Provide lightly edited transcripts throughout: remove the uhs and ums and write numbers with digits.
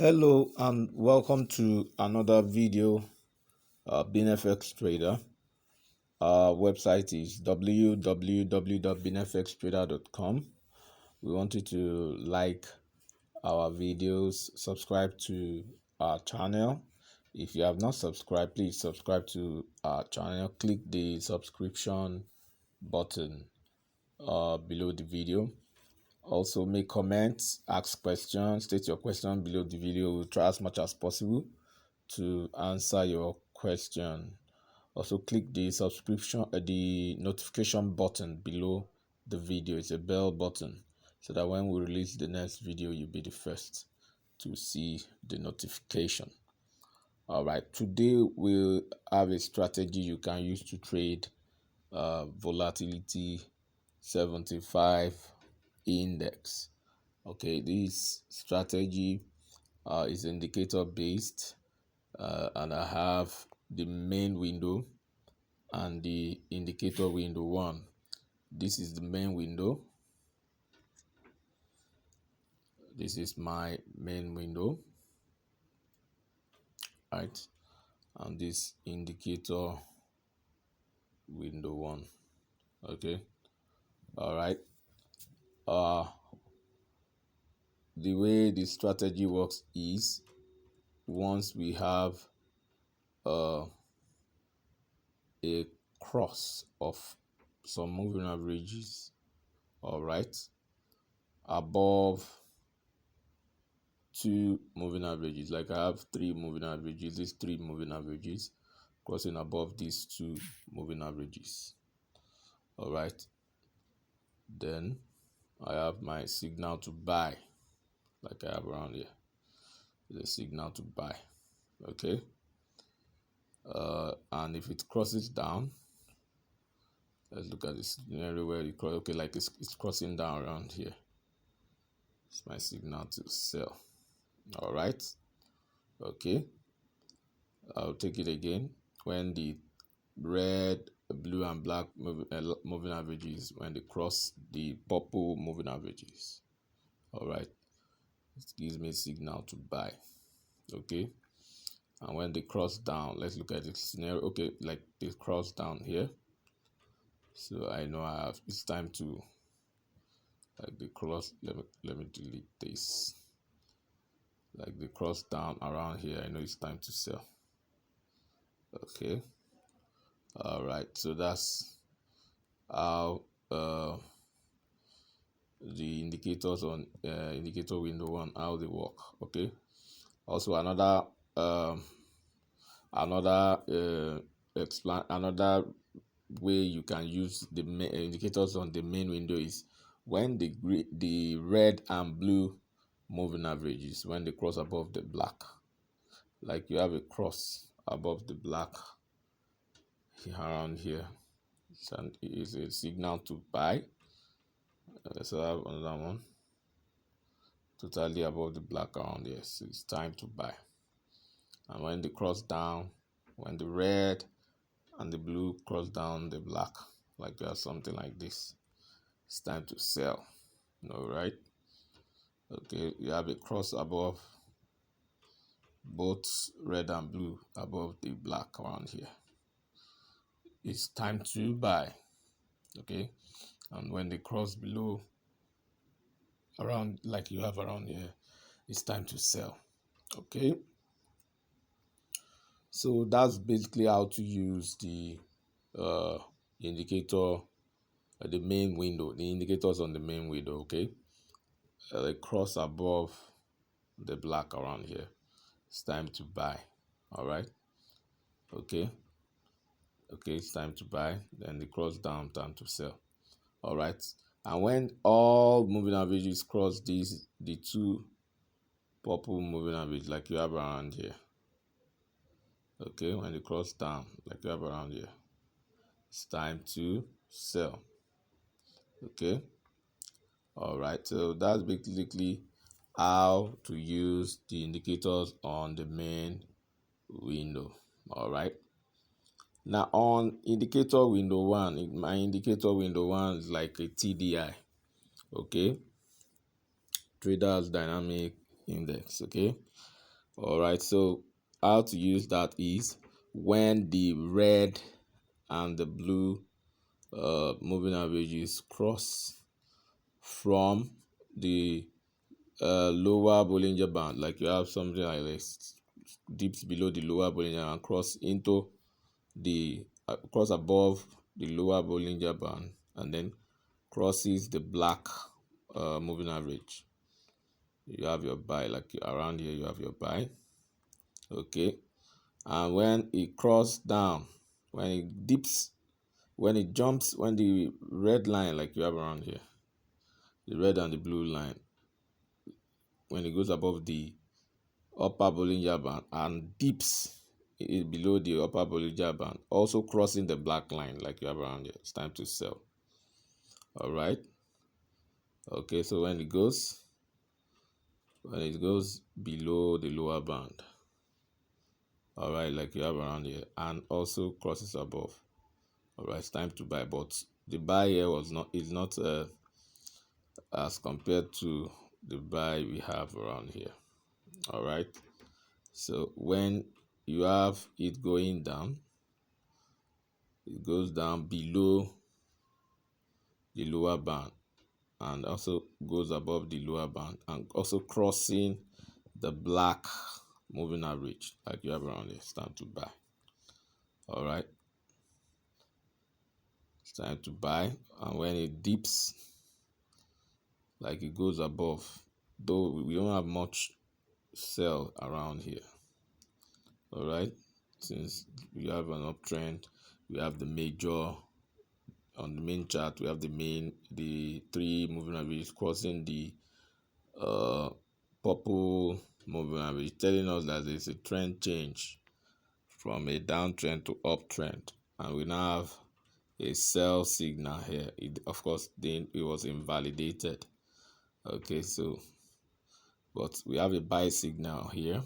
Hello and welcome to another video. BeanFX Trader. Our website is www.beanfxtrader.com. We want you to like our videos, subscribe to our channel. If you have not subscribed, please subscribe to our channel. Click the subscription button below the video. Also make comments, ask questions, state your question below the video. We'll try as much as possible to answer your question. Also click the the notification button below the video. It's a bell button, so that when we release the next video, you'll be the first to see the notification. All right, today we'll have a strategy you can use to trade volatility 75 index. Okay, this strategy is indicator based, and I have the main window and the indicator window one. This is the main window. This is my main window, right? And this indicator window one. Okay. All right. The way the strategy works is, once we have a cross of some moving averages, all right, above two moving averages, like I have three moving averages, these three moving averages crossing above these two moving averages, all right, then I have my signal to buy, like I have around here. The signal to buy. Okay, and if it crosses down, let's look at this scenario where it cross. Okay, like it's crossing down around here. It's my signal to sell. All right. Okay, I'll take it again. When the red, blue, and black moving averages, when they cross the purple moving averages, all right, it gives me a signal to buy. Okay, and when they cross down, let's look at the scenario. Okay, like they cross down here, so I know it's time to, like the cross, let me delete this. Like the cross down around here, I know it's time to sell. Okay, all right, so that's how the indicators on indicator window one, how they work. Okay, also another another way you can use the indicators on the main window is when the red and blue moving averages, when they cross above the black, like you have a cross above the black around here, and it is a signal to buy. So I have another one totally above the black around here, so it's time to buy. And when they cross down, when the red and the blue cross down the black, like you have something like this, it's time to sell. All right. Okay, you have a cross above both red and blue above the black around here, it's time to buy. Okay, and when they cross below around, like you have around here, it's time to sell. Okay, so that's basically how to use the indicator, the main window, the indicators on the main window. Okay, they cross above the black around here, it's time to buy. All right. Okay, it's time to buy. Then they cross down, time to sell. All right, and when all moving averages cross the two purple moving averages, like you have around here. Okay, when they cross down, like you have around here, it's time to sell. Okay, all right, so that's basically how to use the indicators on the main window. All right, now on indicator window one, my indicator window one is like a TDI. Okay, traders dynamic index. Okay, All right, so how to use that is when the red and the blue moving averages cross from the lower Bollinger Band, like you have something like this, dips below the lower Bollinger and cross into the cross above the lower Bollinger Band, and then crosses the black moving average. You have your buy, like around here you have your buy. Okay, and when it crosses down, when it dips, when it jumps, when the red line, like you have around here, the red and the blue line, when it goes above the upper Bollinger Band and dips below the upper Bollinger Band, also crossing the black line like you have around here, it's time to sell. All right. Okay, so when it goes below the lower band, all right, like you have around here, and also crosses above, all right, it's time to buy. But the buy here is not as compared to the buy we have around here. All right, so when you have it going down, it goes down below the lower band and also goes above the lower band and also crossing the black moving average like you have around here, it's time to buy. All right, it's time to buy. And when it dips, like it goes above, though we don't have much sell around here. All right, since we have an uptrend, we have the major on the main chart, we have the three moving averages crossing the purple moving average, telling us that there's a trend change from a downtrend to uptrend, and we now have a sell signal here. Of course, then it was invalidated. Okay, so but we have a buy signal here.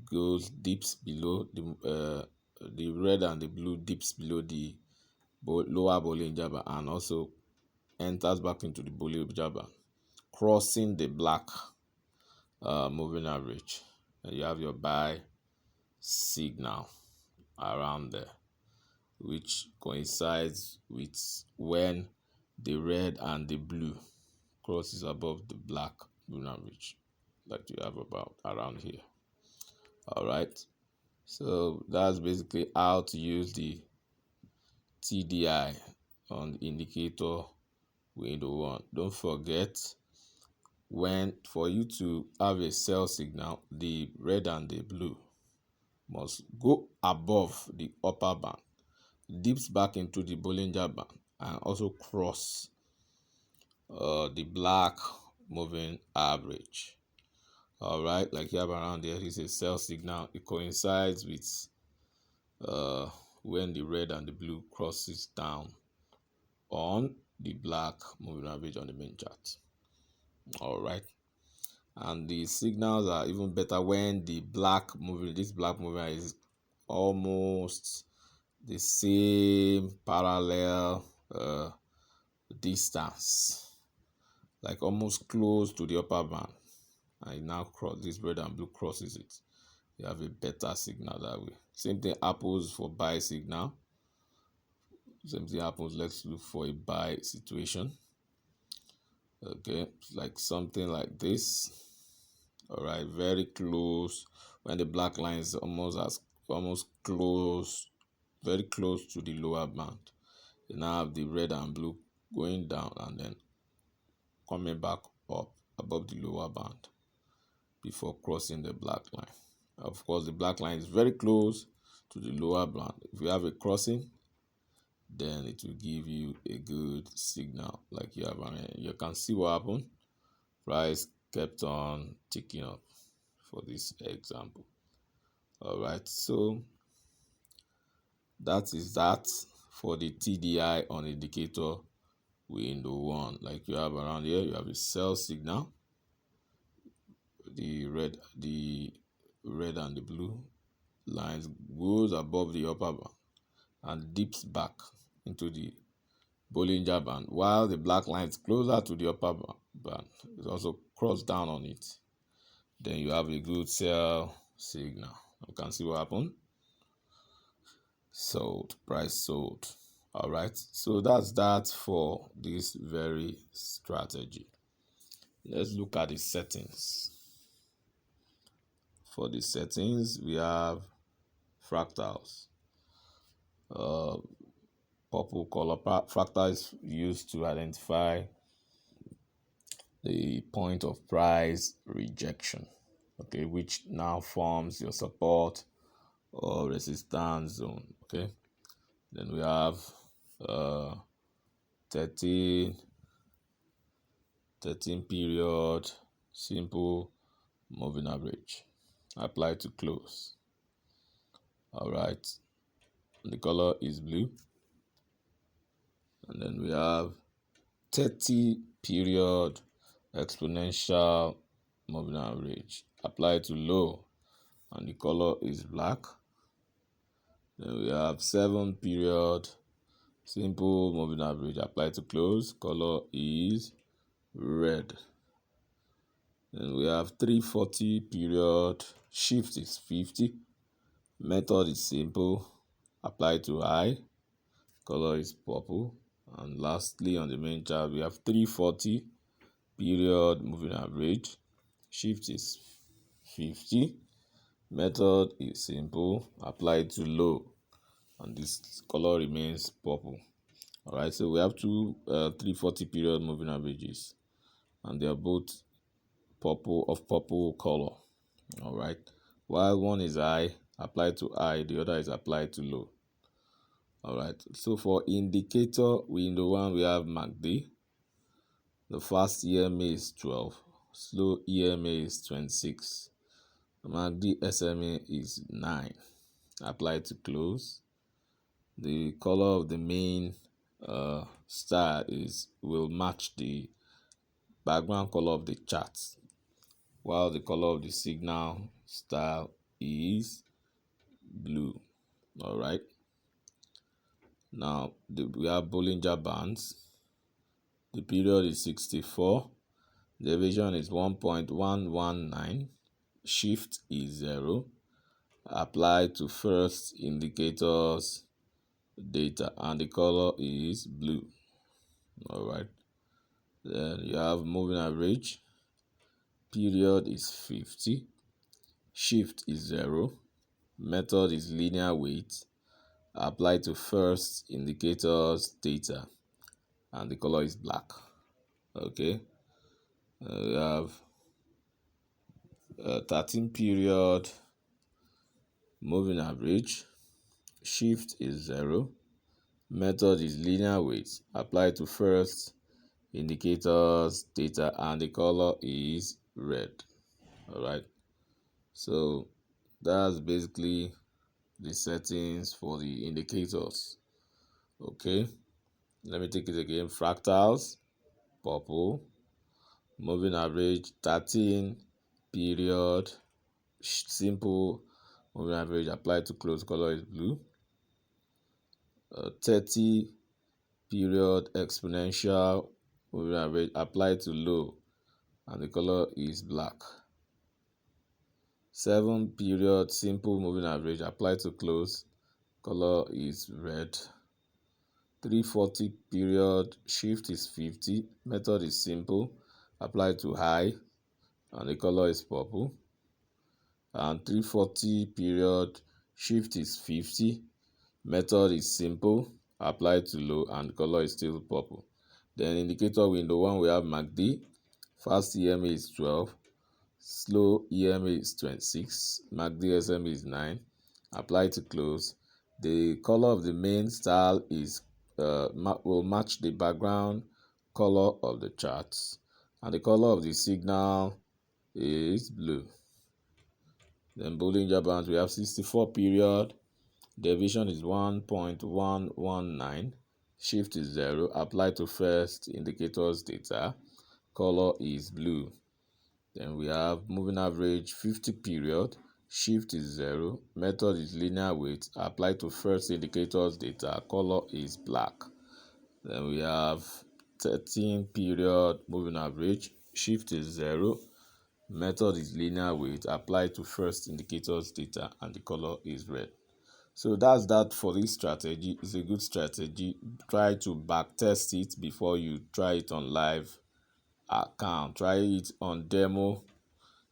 Goes dips below the red and the blue dips below the lower Bollinger Band and also enters back into the Bollinger Band, crossing the black moving average, and you have your buy signal around there, which coincides with when the red and the blue crosses above the black moving average, like you have about around here. All right, so that's basically how to use the TDI on the indicator window one. Don't forget, when for you to have a sell signal, the red and the blue must go above the upper band, dips back into the Bollinger Band, and also cross the black moving average. All right, like you have around there is a sell signal. It coincides with when the red and the blue crosses down on the black moving average on the main chart. All right, and the signals are even better when this black moving is almost the same parallel distance, like almost close to the upper band, and it now cross this red and blue crosses it. You have a better signal that way. Same thing happens for buy signal. Same thing happens. Let's look for a buy situation. Okay, like something like this. All right, very close. When the black line is almost close, very close to the lower band. You now have the red and blue going down and then coming back up above the lower band before crossing the black line. Of course, the black line is very close to the lower band. If you have a crossing, then it will give you a good signal like you have. You can see what happened. Price kept on ticking up for this example. All right, so that is that for the TDI on indicator window one. Like you have around here, you have a sell signal. The red and the blue lines goes above the upper band and dips back into the Bollinger Band, while the black line is closer to the upper band. It also crossed down on it then you have a good sell signal. You can see what happened. Sold, price sold. All right, so that's that for this very strategy. Let's look at the settings. For the settings, we have fractals. Purple color fractal is used to identify the point of price rejection, okay, which now forms your support or resistance zone. Okay, then we have 13 period simple moving average, apply to close. All right, the color is blue. And then we have 30 period exponential moving average, apply to low, and the color is black. Then we have 7 period simple moving average, apply to close, color is red. Then we have 340 period, shift is 50, method is simple, apply to high, color is purple. And lastly, on the main chart, we have 340 period moving average, shift is 50, method is simple, apply to low, and this color remains purple. All right, so we have two 340 period moving averages, and they are both purple color. All right, while one is high, apply to high, the other is applied to low. All right, so for indicator window one, we have MACD. The fast EMA is 12, slow EMA is 26, MACD SMA is 9, apply to close. The color of the main star will match the background color of the chart, while the color of the signal star is blue. All right, now we have Bollinger Bands. The period is 64, deviation is 1.119, shift is 0, apply to first indicators data, and the color is blue. All right, then you have moving average, period is 50, shift is 0, method is linear weight, apply to first indicators data, and the color is black. Okay, we have 13 period moving average, shift is 0, method is linear weight, apply to first indicators data, and the color is red. All right, so that's basically the settings for the indicators. Okay, let me take it again. Fractals, purple, moving average 13 period simple moving average, apply to close, color is blue. 30 period exponential moving average, apply to low, and the color is black. 7 period simple moving average, apply to close, color is red. 340 period, shift is 50, method is simple, apply to high, and the color is purple. And 340 period, shift is 50, method is simple, apply to low, and the color is still purple. Then indicator window one, we have MACD, fast EMA is 12, slow EMA is 26, MACD SMA is 9, apply to close. The color of the main style is will match the background color of the charts, and the color of the signal is blue. Then Bollinger Bands, we have 64 period, deviation is 1.119, shift is 0, apply to first indicators data, color is blue. Then we have moving average 50 period, shift is 0, method is linear weight, apply to first indicators data, color is black. Then we have 13 period moving average, shift is 0, Method is linear weight applied to first indicator's data, and the color is red. So that's that for this strategy. It's a good strategy. Try to back test it before you try it on live account. Try it on demo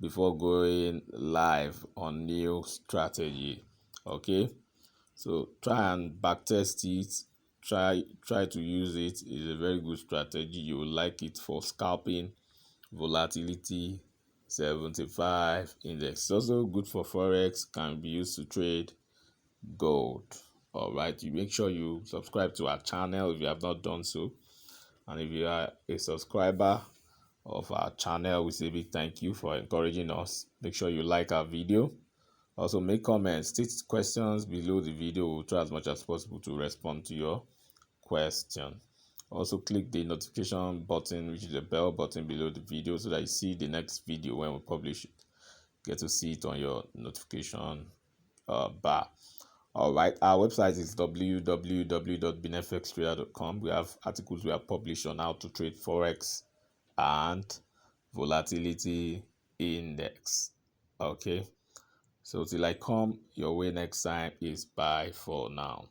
before going live on new strategy. Okay, so try and back test it. Try to use it. It's a very good strategy. You will like it for scalping. Volatility 75 index. It's also good for forex. Can be used to trade gold. All right, you make sure you subscribe to our channel if you have not done so, and if you are a subscriber of our channel, we say big thank you for encouraging us. Make sure you like our video. Also make comments, state questions below the video. We'll try as much as possible to respond to your question. Also click the notification button, which is the bell button below the video, so that you see the next video when we publish it. Get to see it on your notification bar. All right, our website is www.binfxtrader.com. We have articles we have published on how to trade forex and volatility index. Okay, so till I come your way next time, is bye for now.